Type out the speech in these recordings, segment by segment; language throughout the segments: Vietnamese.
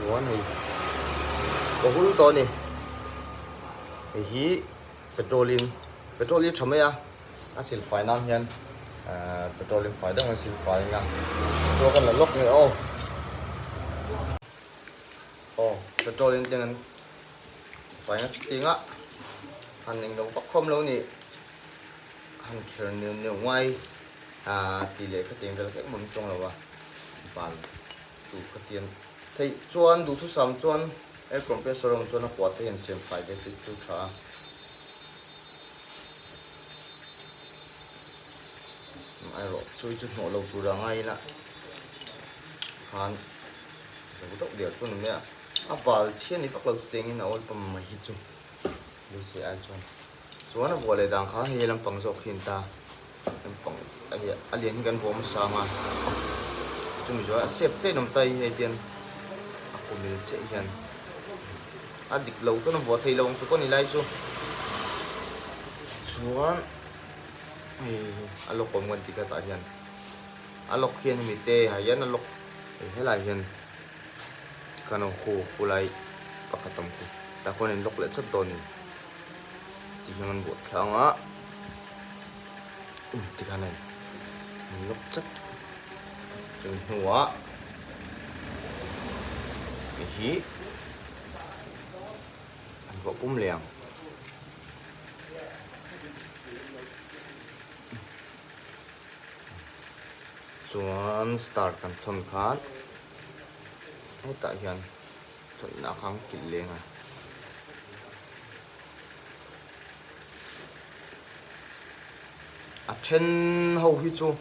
chuan hei ko hul to ni hi petrolin thamaya a sil finance hian petrolin faida ngan sil fai nga to kan la lok ni petrolin tengan fai nga tinga han ning dong pak khom lo ni han kher ni ngoài tỷ lệ cái tiền là cái mầm xong rồi và bàn đủ cái tiền thì chuan đủ thứ sắm chuan air compressor chuan nó quạt tiền xem phải cái chút trả ai rồi chui chút nổ lâu tu ra ngay nè han rồi tốc điều chuan này bàn chiên đi bắt lâu tiền nó ôi bầm mà hít chung đi xe ai chuan nó vừa lại đang khá hay làm bằng dọc hiện ta làm bằng alien gan vom sama chúng mình xếp tết nằm tay hay tiền aku mình sẽ hiền adik lâu cho nó vỏ thầy lâu tụi con đi lại chú chuan alok còn ngon thì cái tại hiền alok hiền mình tê hay hiền alok hay là hiền cái nó khô lại bắt cái tôm ta con nên lok lại chất tôn thì hiền bột khang á thì cái này lúc chất chừng hùa hí ăn vỏ bún liền chuan start kan thon khan hay tại hiền chọn đã kháng kịch liền trên hầu hết chú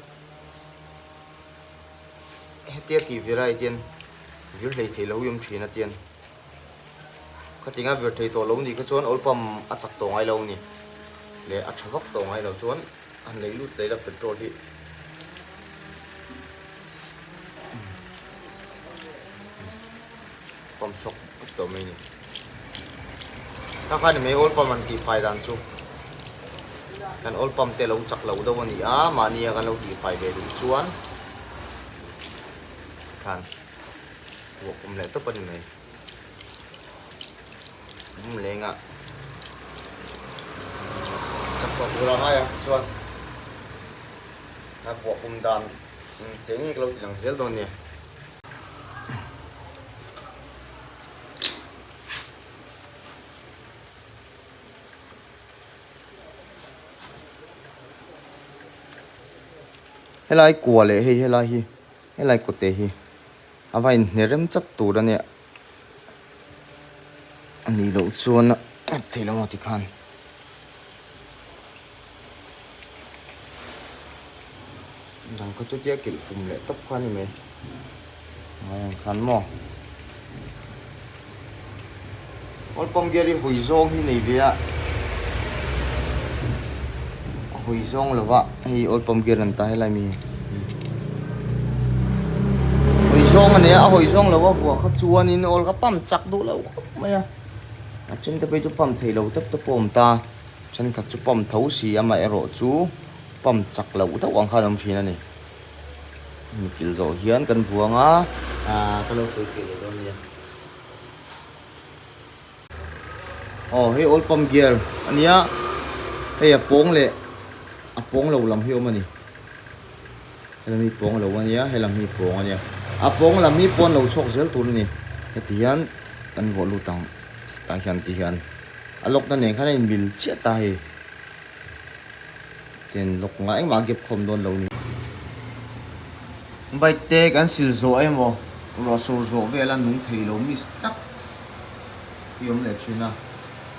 hết tiết thì việc này tiền việc này thì lâu yếm chuyện là tiền cái tiếng việc thầy tổ lâu thì cái chuan ổn bầm ăn sạch tổ ngay lâu nè để ăn sạch gốc tổ ngay lâu chuan ăn lấy lút đấy là petrol thì bầm sọc tổ mình nè các anh mấy ổn bầm ăn thì phải đàn chú kan ol pam te lo chak lo do ni mani kan lo di fai be du chuan kan wo kum le to pan nei le nga chak to pura nga ya chuan na wo kum dan te ni lo ti lang zel do ni helai kwa le hi helai ko te hi avai nerem chat tu da ne ani lo chuan thei lo ti khan dang ko chu tia kil kum le top khan ni me ai khan mo ol pom geri hui zong hi nei bia hui zong lova hi ol pom geran ta helai mi hui zong ane a hui zong lova bua kha chuan in ol ka pam chak du lo maya a chen te pe chu pam thei lo tap to pom ta chen kha chu pam thau si ama ero chu pam chak lo ta wang kha dam thina ni mi kil zo hian kan buanga ka lo sei sei lo ni hei ol pam gear ania hei a pong le apong lo lam hiu mani helam hi pong lo ania helam hi pong ania apong lam hi pon lo chok zel tur ni hetian kan vo lu tang ta hian ti hian alok na ne khana in bil chia ta hi ten lok nga eng ma gep khom don lo ni bai te kan sil zo ai mo ro so zo vela nung thei lo mis tak yom le china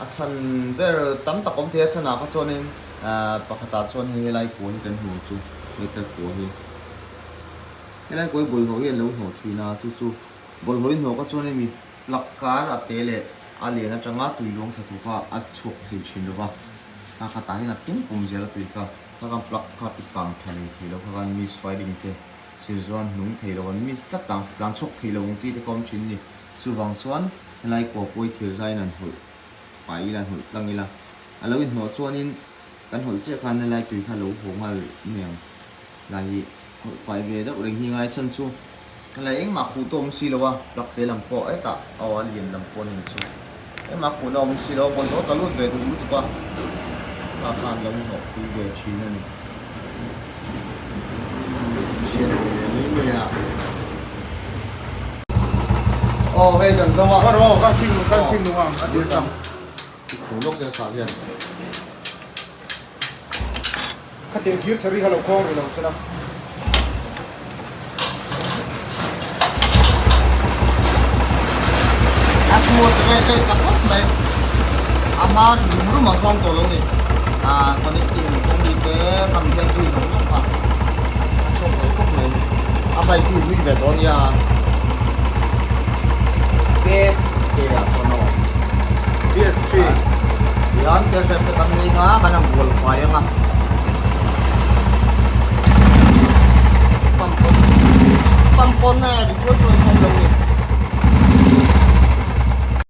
a chan ber tam ta kom the chana ka chonin pakata chuan hi lai ko hi kan hu chu meter ko hi helai koi bol ho hi lo ho thina chu chu bol hoi no ka chuan mi lakkar a tele ali na changa tuilong tha tu ka a chuk thei chin lo ba ka khata hi na tin kum jela tu ka kam plak ka ti kang thani thilo ka kan mis fighting te silzon nung thei lo mi chat tang tlan chuk thei lo ti te kom chin ni chu wang chuan helai ko poi thil zai nan hu fai lan hu tlangila alo in no chuan in kan hol che khan lai tui kha lo ho mal meng lai hol fai ve da ring hi ngai chan chu lấy mà khu tôm xì lâu à đặc biệt làm po ấy ta liền làm po nên số ấy mà khu nào xì lâu còn đó ta luôn về tụi tụi qua ta khăn giống họ đi về chín này xuyên về lấy về à hey dan sama kan ting lu ang đi trong khu lúc giờ sao vậy ka te hir sari halo khong ri lo sana asmut cái kapot này ama dulu mà không tổ luôn đi connecting không đi cái cầm cái gì không lúc mà xong rồi không này apa itu lui về đó nha cái con nó PS3 yan cái xem cái tấm này ngã cái nào buồn phải ngã pampon này đi chỗ chỗ